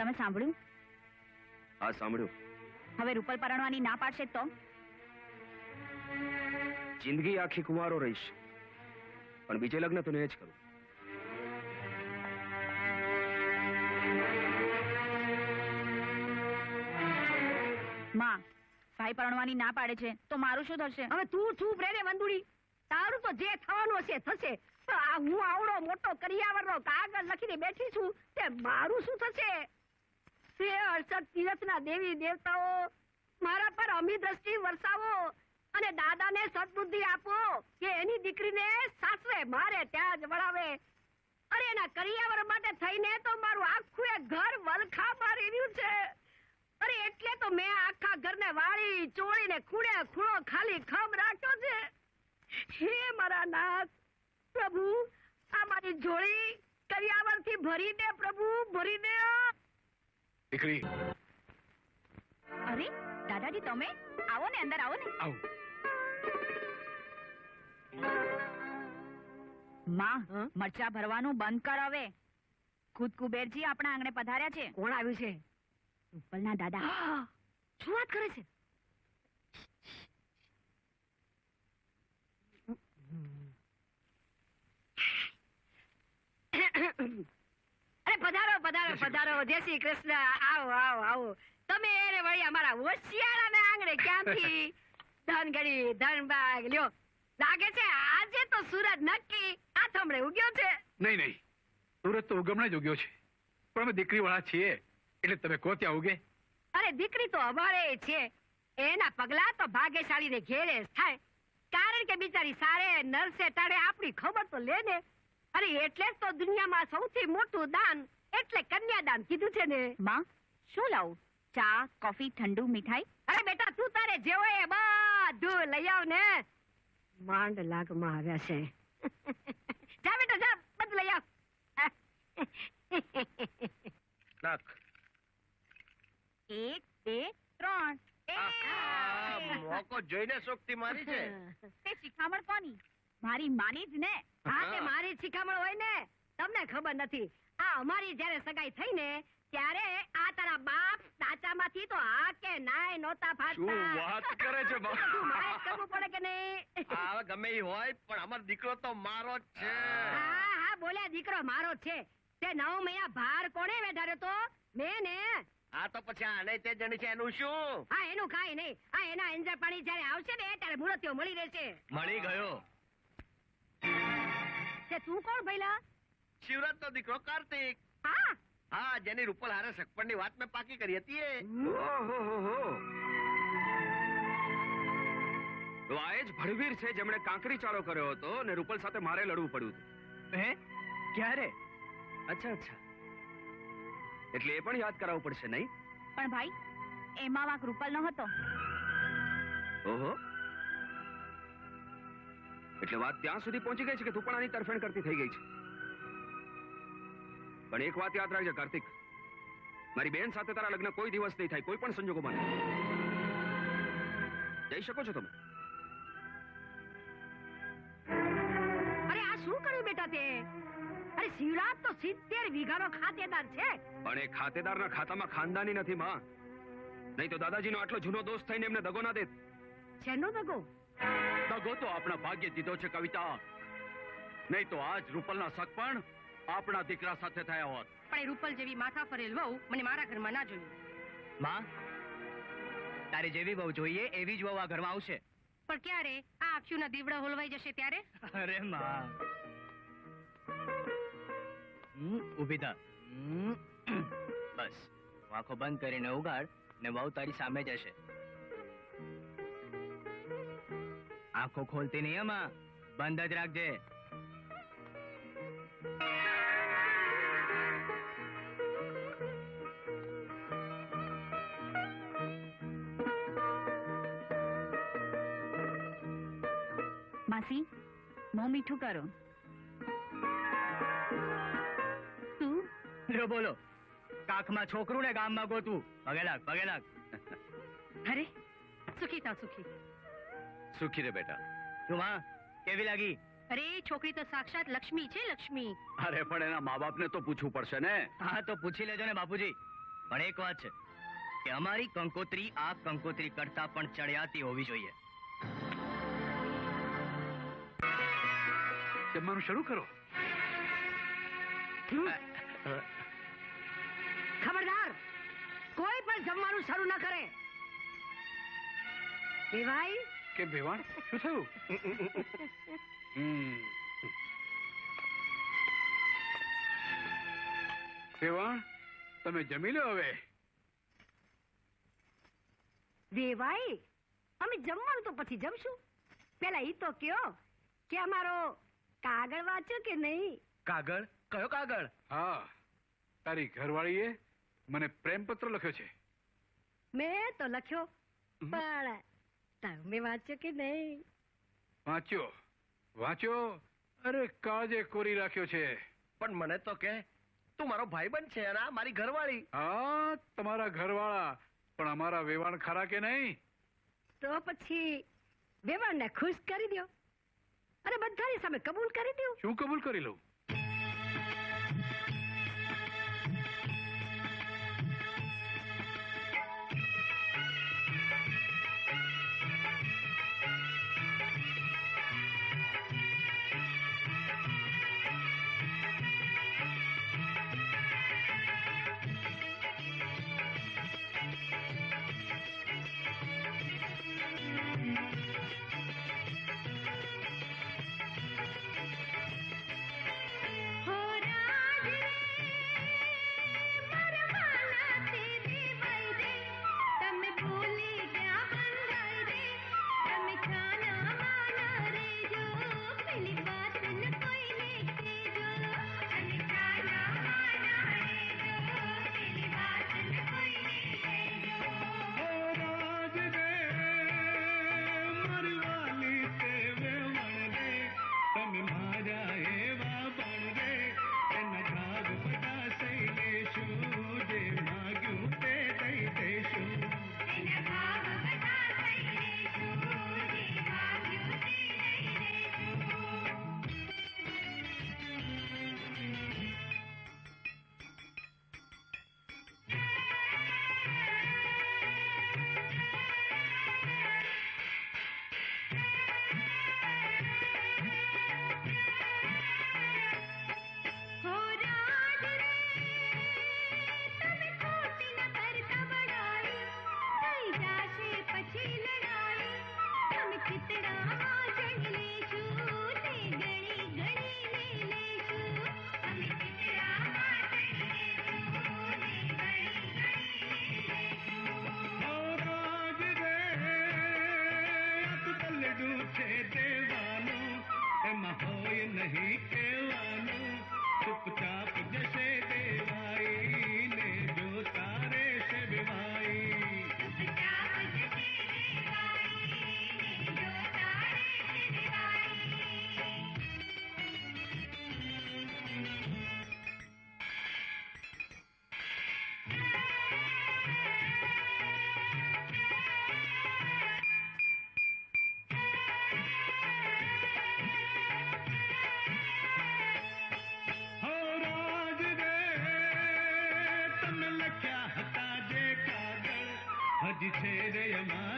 તમે સાંભળ્યું? હા સાંભળ્યું. હવે રૂપલ પરણવાની ના પાડશે તો જિંદગી આખી કુંવારો રહીશ, પણ બીજે લગ્ન તો નહીં જ કરું. માં, ભાઈ પરણવાની ના પાડે છે તો મારું શું થશે? હવે તું ચૂપ રહે ને વંદુડી. તારું તો જે થવાનું હશે થશે. હું આવડો મોટો કરિયાવરનો કાગળ લખીને બેઠી છું, તે મારું શું થશે? હે અડસઠ તીરથના દેવી દેવતાઓ, મારા પર અમી દ્રષ્ટિ વરસાવો અને દાદાને સદબુદ્ધિ આપો કે એની દીકરીને સાસરે મારે ત્યાં જ વળાવે. અરે એના કરિયાવર માટે થઈને તો મારું આખું એ ઘર વલખા મારી રહ્યું છે. અરે એટલે તો મેં આખા ઘરને વાળી ચોળીને ખૂણે ખૂણો ખાલી ખમ રાખ્યો છે. હે મારા નાથ પ્રભુ, આ મારી જોડી કરિયાવરથી ભરી દે પ્રભુ, ભરી દે. દીકરી, અરે દાદાજી, તમે આવો ને, અંદર આવો ને. માં, મરચા ભરવાનું બંધ કર હવે. ખુદ કુબેરજી આપણા આંગણે પધાર્યા છે. કોણ આવ્યું છે? રૂપલના દાદા. શું વાત કરે છે? અરે પધારો પધારો પધારો. જય શ્રી કૃષ્ણ. આવો આવો આવો. તમે એને વળી અમારા હોશિયાળાના આંગણે ક્યાંથી ધન ઘડી ધન બાગ લ્યો. લાગે છે આજે તો સૂરજ નક્કી આથમણે ઉગ્યો છે. નહીં નહીં, સુરત તો ઉગમણે જ ઉગ્યો છે, પણ અમે દીકરી વાળા છીએ એટલે તમે કહો ત્યાં ઉગે. અરે દીકરી તો અમારે છે, એના પગલા તો ભાગ્યશાળી ને ઘેરે જ થાય. કારણ કે બિચારી સારે નરસે ટાળે આપણી ખબર તો લે ને. અરે એટલે જ તો દુનિયામાં સૌથી મોટું દાન એટલે કન્યાદાન કીધું છે ને. માં, શું લાવું? ચા, કોફી, ઠંડુ, મીઠાઈ? અરે બેટા, તું તારે જેવો એ બધું લઈ આવ ને. માંડ લાગમાં આવ્યા છે. જા બેટા જા, બધું લઈ આવ. નાખ. 1 2 3. મોકો જોઈને શોખથી મારી છે. તે શિખામણ કોની? મારી માની જ ને. હા, તે મારી શિખામણ હોય ને. તમને ખબર નથી, આ અમારી જયારે સગાઈ થઈ ને ત્યારે આ તારા બાપ દાચામાંથી તો આ કે નાય નહોતા ફાટતા. શું વાત કરે છે બા? બધું મારે જ કરવું પડે કે નહીં? હવે ગમે એ હોય, પણ અમારો દીકરો તો મારો જ છે. હા હા, બોલ્યા દીકરો મારો જ છે. તે 9 મહિના ભાર કોણે બેઠાડ્યો તો? મેં ને. આ તો પછી આને તે જણી છે, એનું શું? હા, એનું કાંઈ નહીં. આ એના એંજર પાણી જયારે આવશે ને ત્યારે મૂર્તિઓ મળી રહેશે. મળી ગયો. તે તું કોણ ભઈલા? શિવરાજ નો દીકરો કાર્તિક. હા હા, જેની રૂપલ હારે સગપણની વાત મેં પાકી કરી હતી એ. તો આ જ ભડવીર છે જેમણે કાંકરી ચાળો કર્યો હતો ને રૂપલ સાથે મારે લડવું પડ્યું હતું. હે? ક્યારે? અચ્છા અચ્છા, એટલે એ પણ યાદ કરાવવું પડશે નહીં? પણ ભાઈ, એમાં વાંક રૂપલ નો હતો. ઓહો, એટલે વાત ત્યાં સુધી પહોંચી ગઈ છે કે તું પણ આની તરફેણ કરતી થઈ ગઈ છે. પણ એક વાત યાદ રાખજે કાર્તિક, મારી બેન સાથે તારા લગ્ન કોઈ દિવસ નહીં થાય, કોઈ પણ સંજોગોમાં નહીં. જઈ શકો છો તમે. અરે આ શું કર્યું બેટા તે? અરે શિવરાજ તો 70 વીઘાનો ખાતેદાર છે. પણ એ ખાતેદારના ખાતામાં ખાનદાની નથી માં. નહીં તો દાદાજીનો આટલો જૂનો દોસ્ત થઈને એમને દગો ના દેત. શેનો દગો? દગો તો આપણા ભાગ્ય દીધો છે કવિતા, નહીં તો આજ રૂપલના શક પણ આપણા દીકરા સાથે થયા હોત. પણ રૂપલ જેવી માથા ફરેલ વહુ મને મારા ઘરમાં ના જોયું. માં, તારે જેવી વહુ જોઈએ એવી જ વહુ આ ઘરમાં આવશે. પણ ક્યારે? આ આંખીઓના દીવડા હોલવાઈ જશે ત્યારે? અરે માં, ઊભી થા. બસ, આંખો બંધ કરીને ઉગાડ ને વહુ તારી સામે જ હશે. આંખો ખોલતી નહીં એમાં, બંધ જ રાખજે. માસી, મોં મીઠું કરો. તું લો બોલો, કાખમાં છોકરું ને ગામમાં ગોતું. પગે લાગ, પગે લાગ. અરે સુખી થાવ, સુખી. સુખી રે બેટા. તું માં કેવી લાગી? અરે છોકરી તો સાક્ષાત લક્ષ્મી છે, લક્ષ્મી. અરે પણ એના મા બાપને તો પૂછવું પડશે ને. હા તો પૂછી લેજો ને બાપુજી. પણ એક વાત છે કે અમારી કંકોત્રી આ કંકોત્રી કરતા પણ ચડિયાતી હોવી જોઈએ. જમવાનું શરૂ કરો. ખબરદાર, કોઈ પણ જમવાનું શરૂ ન કરે. દેવાઈ, કેમ વેવાણ, શું થયું? વેવાણ, તમે જમી લો હવે. દેવાઈ, અમે જમવાનું તો પછી જમશું. પેલા ઈ તો કયો કે અમારો કાગળ વાંચ્યો કે નહીં? કાગળ? કયો કાગળ? હા, તારી ઘરવાળીએ મને પ્રેમપત્ર લખ્યો છે. મેં તો લખ્યો, પણ તમે વાંચ્યો કે નહીં? વાંચ્યો વાંચ્યો, અરે કાજે કોરી રાખ્યો છે. પણ મને તો કે તું મારો ભાઈબંધ છે અને આ મારી ઘરવાળી. હા, તમારા ઘરવાળા, પણ અમારા વેવાણ ખરા કે નહીં? તો પછી વેવાણને ખુશ કરી દો અને બધાની સામે કબૂલ કરી દો. શું કબૂલ કરી લઉં? હજી છે રે અમારા